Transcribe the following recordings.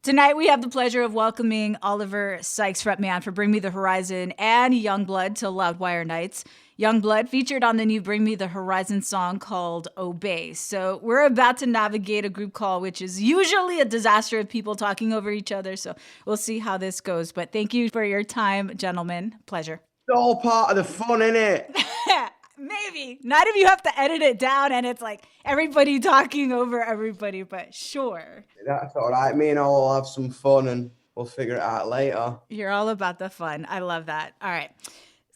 Tonight, we have the pleasure of welcoming Oliver Sykes, frontman for Bring Me the Horizon, and Youngblood to Loudwire Nights. Youngblood featured on the new Bring Me the Horizon song called Obey. So we're about to navigate a group call, which is usually a disaster of people talking over each other. So we'll see how this goes. But thank you for your time, gentlemen. Pleasure. It's all part of the fun, innit? Maybe. Not if you have to edit it down and it's like everybody talking over everybody, but sure. That's all right. Me and I will have some fun and we'll figure it out later. You're all about the fun. I love that. All right.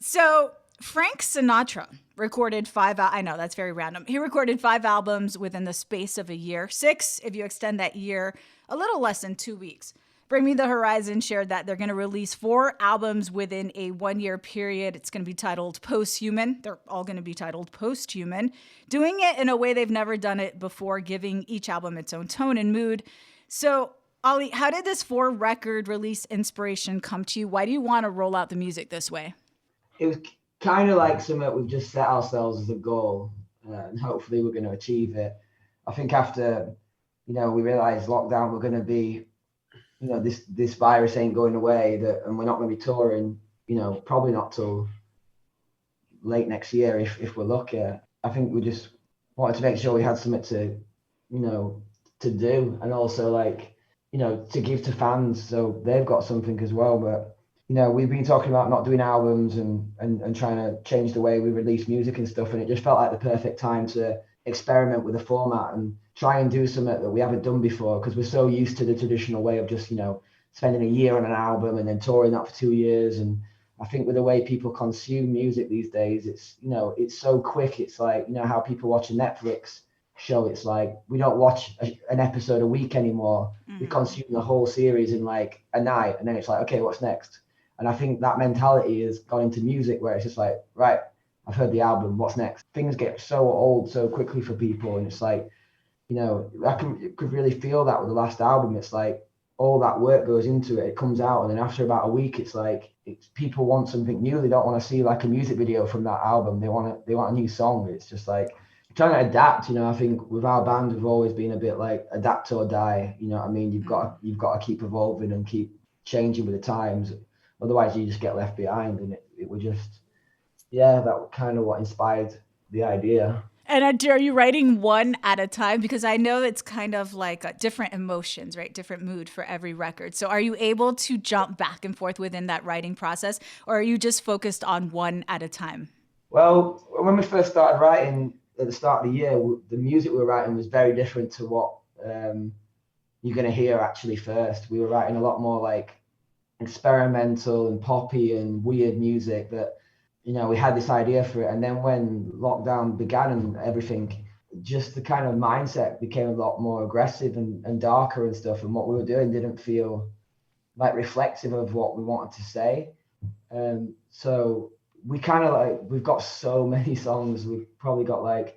So Frank Sinatra recorded I know that's very random. He recorded 5 albums within the space of a year. 6, if you extend that year, a little less than 2 weeks. Bring Me the Horizon shared that they're going to release 4 albums within a 1-year period. It's going to be titled Posthuman. They're all going to be titled Posthuman, doing it in a way they've never done it before, giving each album its own tone and mood. So, Ollie, how did this 4-record release inspiration come to you? Why do you want to roll out the music this way? It was kind of like something we've just set ourselves as a goal, and hopefully we're going to achieve it. I think after, we realized lockdown, we're going to be, this virus ain't going away, and we're not going to be touring, probably not till late next year if we're lucky. I think we just wanted to make sure we had something to do, and also to give to fans so they've got something as well. But we've been talking about not doing albums and trying to change the way we release music and stuff, and it just felt like the perfect time to experiment with the format and try and do something that we haven't done before, because we're so used to the traditional way of just spending a year on an album and then touring that for 2 years. And I think with the way people consume music these days, it's it's so quick. It's like how people watch a Netflix show. It's like we don't watch an episode a week anymore. We consume the whole series in like a night, and then it's like, okay, what's next? And I think that mentality has gone into music, where it's just like, right, I've heard the album, what's next? Things get so old so quickly for people, and it's like, could really feel that with the last album. It's like all that work goes into it. It comes out, and then after about a week, it's like people want something new. They don't want to see like a music video from that album. They want a new song. It's just like trying to adapt. I think with our band, we've always been a bit like adapt or die. You know what I mean? You've got to keep evolving and keep changing with the times. Otherwise, you just get left behind. And it was just, that was kind of what inspired the idea. And are you writing one at a time? Because I know it's kind of like different emotions, right? Different mood for every record. So are you able to jump back and forth within that writing process, or are you just focused on one at a time? Well, when we first started writing at the start of the year, the music we were writing was very different to what you're going to hear actually first. We were writing a lot more like experimental and poppy and weird music that, we had this idea for it. And then when lockdown began and everything, just the kind of mindset became a lot more aggressive and darker and stuff. And what we were doing didn't feel like reflective of what we wanted to say. So we kind of we've got so many songs. We've probably got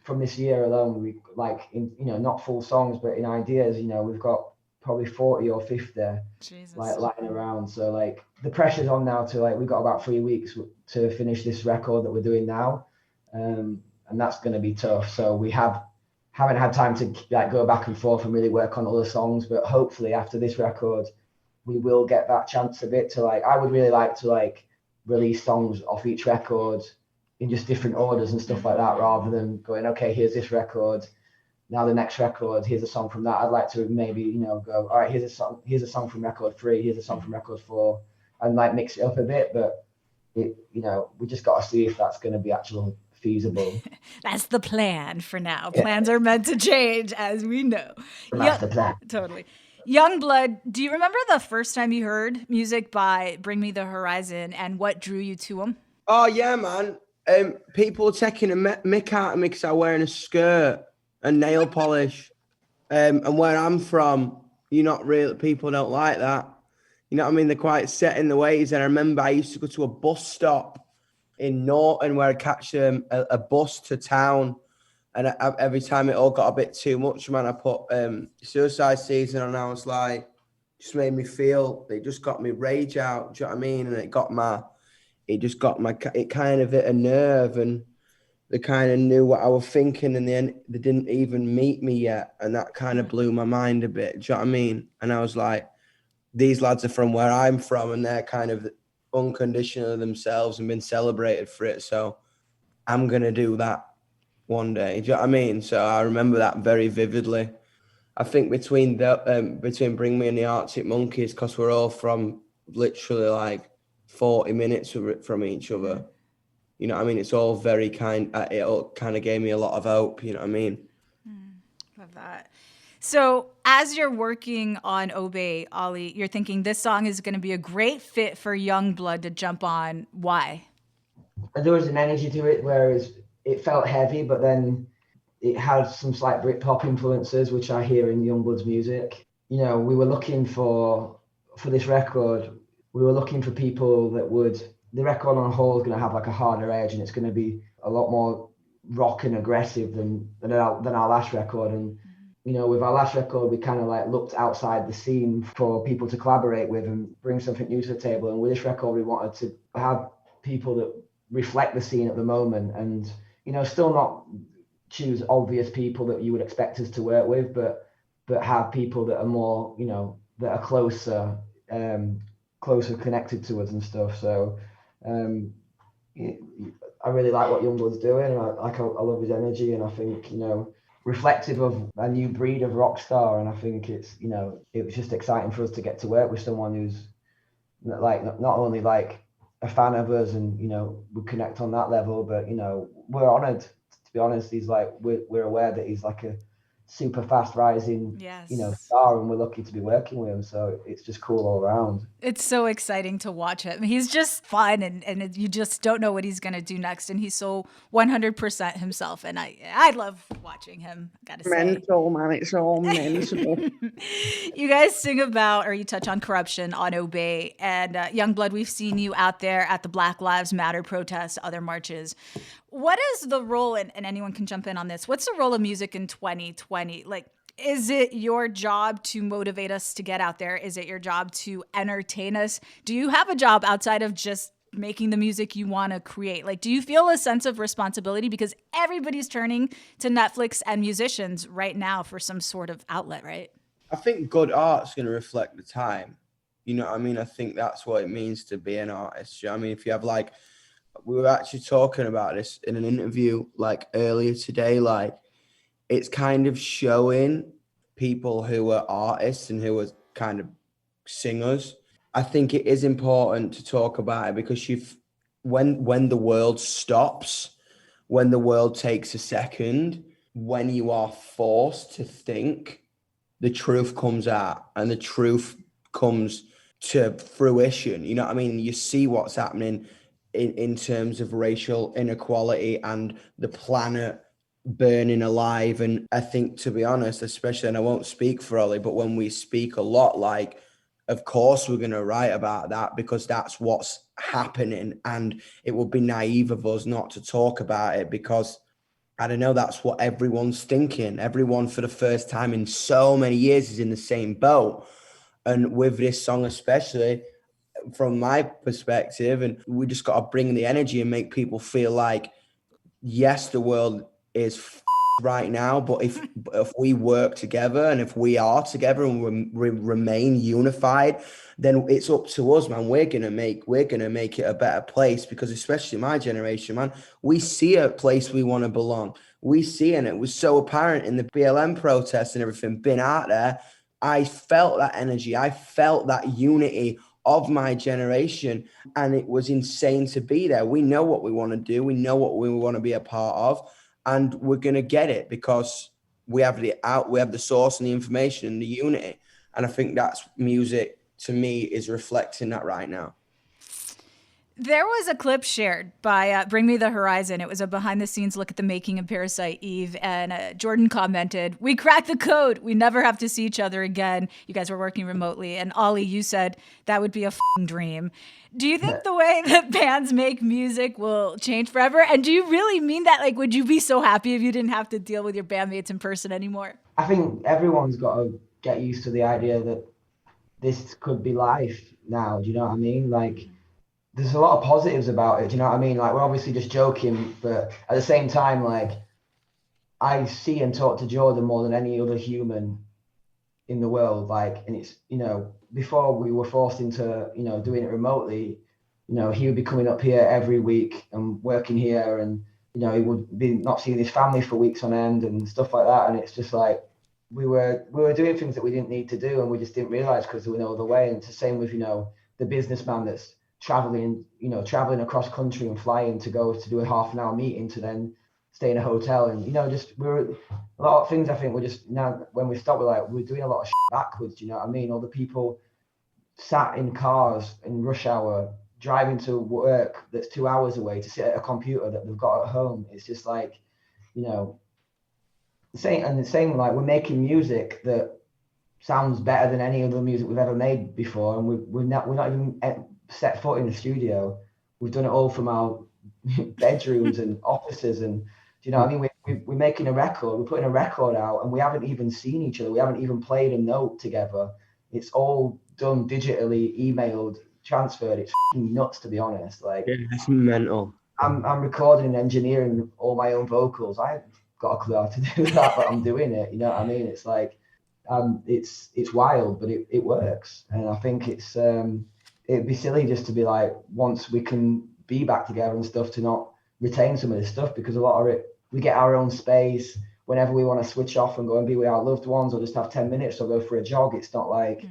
from this year alone, we not full songs, but in ideas, we've got probably 40 or 50 lying around. So the pressure's on now to we've got about 3 weeks to finish this record that we're doing now, and that's going to be tough. So we haven't had time to go back and forth and really work on other songs, but hopefully after this record we will get that chance a bit to I would really like to release songs off each record in just different orders and stuff like that, rather than going, okay, here's this record, now the next record, here's a song from that. I'd like to maybe, go, all right, here's a song from record 3, here's a song from record 4, and mix it up a bit. But we just got to see if that's going to be actually feasible. That's the plan for now. Plans are meant to change, as we know. That's the plan. Totally. Youngblood, do you remember the first time you heard music by Bring Me the Horizon and what drew you to them? Oh, yeah, man. People taking a mick out of me because I'm wearing a skirt and nail polish. And where I'm from, people don't like that. You know what I mean? They're quite set in the ways. And I remember I used to go to a bus stop in Norton where I'd catch a bus to town. And every time it all got a bit too much, man, I put Suicide Season on, and I was like, just made me feel, it just got me rage out. Do you know what I mean? And it kind of hit a nerve. And they kind of knew what I was thinking, and then they didn't even meet me yet, and that kind of blew my mind a bit. Do you know what I mean? And I was like, these lads are from where I'm from, and they're kind of unconditional themselves and been celebrated for it. So I'm gonna do that one day. Do you know what I mean? So I remember that very vividly. I think between Bring Me and the Arctic Monkeys, because we're all from literally like 40 minutes from each other. You know what I mean? It's all very it all kind of gave me a lot of hope. You know what I mean? Love that. So as you're working on Obey, Ollie, you're thinking this song is going to be a great fit for Youngblood to jump on. Why? And there was an energy to it, whereas it felt heavy, but then it had some slight Britpop influences, which I hear in Youngblood's music. You know, we were looking for this record, we were looking for people that the record on a whole is going to have like a harder edge, and it's going to be a lot more rock and aggressive than our last record. And, you know, with our last record, we kind of like looked outside the scene for people to collaborate with and bring something new to the table. And with this record, we wanted to have people that reflect the scene at the moment, and, you know, still not choose obvious people that you would expect us to work with, but have people that are more, you know, that are closer connected to us and stuff. So I really like what Youngblood's doing, and I love his energy, and I think, you know, reflective of a new breed of rock star. And I think it's, you know, it was just exciting for us to get to work with someone who's like not only like a fan of us and, you know, we connect on that level, but, you know, we're honored, to be honest. He's like, we're aware that he's like a super fast rising, you know, star, and we're lucky to be working with him. So it's just cool all around. It's so exciting to watch him. He's just fun, and you just don't know what he's going to do next. And he's so 100% himself. And I love watching him, gotta say. Mental, man. It's all mental. You guys sing about, or you touch on corruption on Obey. And Youngblood, we've seen you out there at the Black Lives Matter protests, other marches. What is the role, and anyone can jump in on this, what's the role of music in 2020? Like, is it your job to motivate us to get out there? Is it your job to entertain us? Do you have a job outside of just making the music you want to create? Like, do you feel a sense of responsibility? Because everybody's turning to Netflix and musicians right now for some sort of outlet, right? I think good art's going to reflect the time. You know what I mean? I think that's what it means to be an artist. You know what I mean? If you have like, we were actually talking about this in an interview like earlier today, like it's kind of showing people who are artists and who are kind of singers. I think it is important to talk about it because when the world stops, when the world takes a second, when you are forced to think, the truth comes out and the truth comes to fruition. You know what I mean? You see what's happening in terms of racial inequality and the planet burning alive. And I think, to be honest, especially, and I won't speak for Ollie, but when we speak a lot, like, of course we're going to write about that because that's what's happening. And it would be naive of us not to talk about it because, I don't know, that's what everyone's thinking. Everyone for the first time in so many years is in the same boat. And with this song especially, from my perspective, and we just got to bring the energy and make people feel like, yes, the world is right now, but if we work together and if we are together and we remain unified, then it's up to us, man. We're gonna make it a better place, because especially my generation, man, we see a place we want to belong. We see, and it was so apparent in the BLM protests and everything, been out there. I felt that energy. I felt that unity of my generation, and it was insane to be there. We know what we want to do. We know what we want to be a part of, and we're going to get it because we have the source and the information and the unity. And I think that's music, to me, is reflecting that right now. There was a clip shared by Bring Me the Horizon. It was a behind-the-scenes look at the making of Parasite Eve, and Jordan commented, "We cracked the code. We never have to see each other again." You guys were working remotely, and Ollie, you said that would be a f***ing dream. Do you think the way that bands make music will change forever? And do you really mean that? Like, would you be so happy if you didn't have to deal with your bandmates in person anymore? I think everyone's got to get used to the idea that this could be life now. Do you know what I mean? Like, there's a lot of positives about it. Do you know what I mean? Like, we're obviously just joking, but at the same time, like, I see and talk to Jordan more than any other human in the world. Like, and it's, you know, before we were forced into, you know, doing it remotely, you know, he would be coming up here every week and working here, and, you know, he would be not seeing his family for weeks on end and stuff like that. And it's just like, we were doing things that we didn't need to do, and we just didn't realize because there was no other way. And it's the same with, you know, the businessman that's traveling across country and flying to go to do a half an hour meeting to then stay in a hotel. And, you know, just a lot of things. I think we're just, now when we stop, we're doing a lot of shit backwards. Do you know what I mean? All the people sat in cars in rush hour driving to work that's 2 hours away to sit at a computer that they've got at home. It's just like, you know, the same like, we're making music that sounds better than any other music we've ever made before, and we're not even set foot in the studio. We've done it all from our bedrooms and offices, and, do you know what I mean? We're making a record, we're putting a record out, and we haven't even seen each other. We haven't even played a note together. It's all done digitally, emailed, transferred. It's nuts, to be honest. Like, Yeah, it's mental. I'm recording and engineering all my own vocals. I haven't got a clue how to do that, but I'm doing it. You know what I mean? It's like, it's wild, but it works. And I think it'd be silly just to be like, once we can be back together and stuff, to not retain some of this stuff, because a lot of it, we get our own space whenever we want to switch off and go and be with our loved ones, or just have 10 minutes or go for a jog. It's not like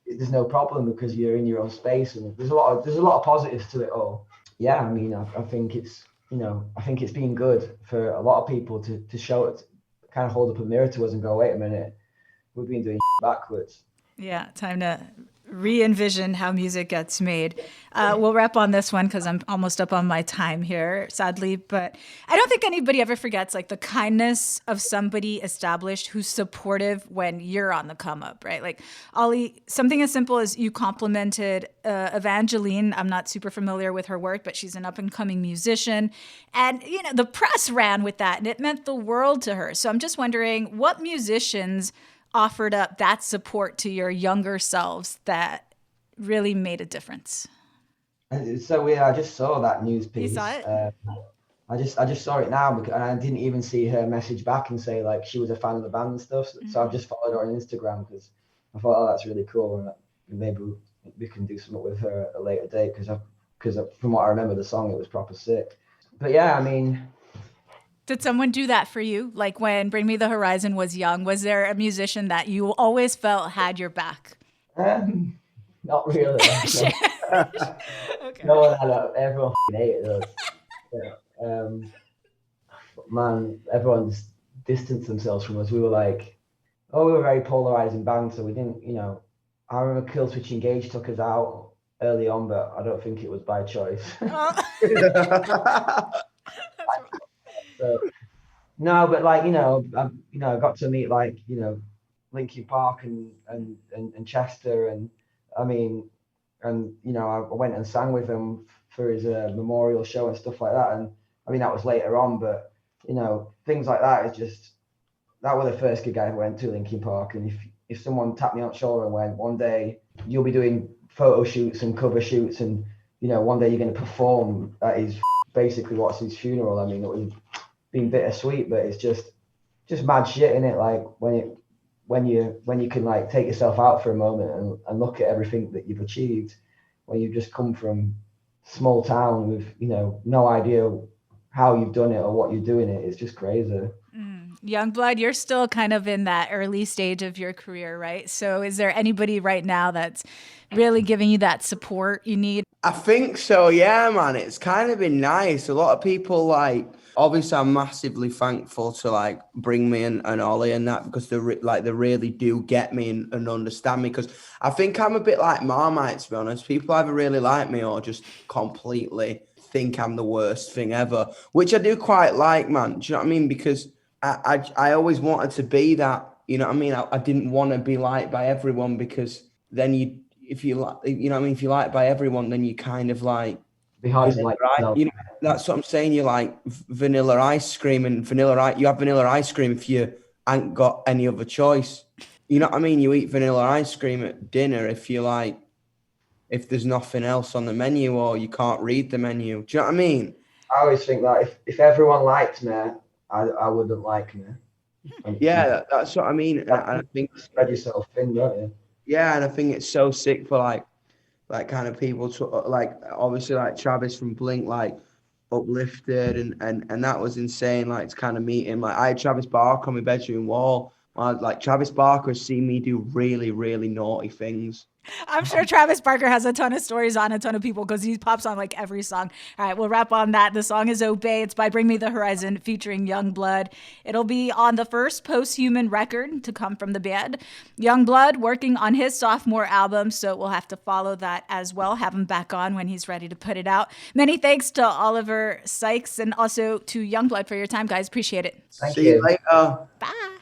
there's no problem because you're in your own space, and there's a lot of positives to it all. Yeah, I mean, I think it's, you know, I think it's been good for a lot of people to show it, kind of hold up a mirror to us and go, wait a minute, we've been doing backwards. Yeah, time to re-envision how music gets made. We'll wrap on this one because I'm almost up on my time here, sadly. But I don't think anybody ever forgets like the kindness of somebody established who's supportive when you're on the come up, right? Like, Ollie, something as simple as you complimented Evangeline. I'm not super familiar with her work, but she's an up and coming musician. And, you know, the press ran with that and it meant the world to her. So I'm just wondering what musicians offered up that support to your younger selves that really made a difference? So I just saw that news piece. You saw it? I just saw it now, and I didn't even see her message back and say like she was a fan of the band and stuff. So I've just followed her on Instagram because I thought, oh, that's really cool, and maybe we can do something with her at a later date, because from what I remember, the song, it was proper sick. But yeah, I mean, did someone do that for you? Like when Bring Me the Horizon was young, was there a musician that you always felt had your back? Not really. Okay. No one had it. Everyone hated us. Yeah. Man, everyone just distanced themselves from us. We were like, we were a very polarizing band, so we didn't, you know. I remember Killswitch Engage took us out early on, but I don't think it was by choice. So, no, but like, you know, I got to meet like, you know, Linkin Park and Chester, and I mean, and you know, I went and sang with him for his memorial show and stuff like that. And I mean, that was later on, but you know, things like that is just, that was the first gig I ever went to, Linkin Park. And if someone tapped me on the shoulder and went, one day you'll be doing photo shoots and cover shoots, and you know, one day you're going to perform at his, basically what's his funeral. I mean, it was been bittersweet, but it's just mad shit in it. Like when you can like take yourself out for a moment and look at everything that you've achieved, when you just come from small town with, you know, no idea how you've done it or what you're doing it. It's just crazy. Yungblud, you're still kind of in that early stage of your career, right? So is there anybody right now that's really giving you that support you need? I think so, yeah, man. It's kind of been nice. A lot of people, like, obviously I'm massively thankful to like Bring Me and Ollie and that, because they really do get me and understand me, because I think I'm a bit like Marmite, to be honest. People either really like me or just completely think I'm the worst thing ever, which I do quite like, man. Do you know what I mean? Because I always wanted to be that, you know what I mean? I didn't want to be liked by everyone, because then if you like, you know what I mean? If you like by everyone, then you kind of like, Behind like, right? You know, that's what I'm saying. You're like vanilla ice cream, and you have vanilla ice cream if you ain't got any other choice. You know what I mean? You eat vanilla ice cream at dinner if you if there's nothing else on the menu or you can't read the menu. Do you know what I mean? I always think that if everyone liked me, I wouldn't like me. Yeah, that's what I mean. And I think spread yourself thin, don't you? yeah, and I think it's so sick for like kind of people to like obviously like Travis from Blink like uplifted and that was insane. Like to kind of meet him. Like I had Travis Barker on my bedroom wall. Like Travis Barker has seen me do really, really naughty things. I'm sure Travis Barker has a ton of stories on a ton of people because he pops on like every song. All right, we'll wrap on that. The song is Obey. It's by Bring Me the Horizon featuring Youngblood. It'll be on the first post-human record to come from the band. Yungblud working on his sophomore album, so we'll have to follow that as well. Have him back on when he's ready to put it out. Many thanks to Oliver Sykes and also to Youngblood for your time, guys. Appreciate it. Thank See you you later. Bye.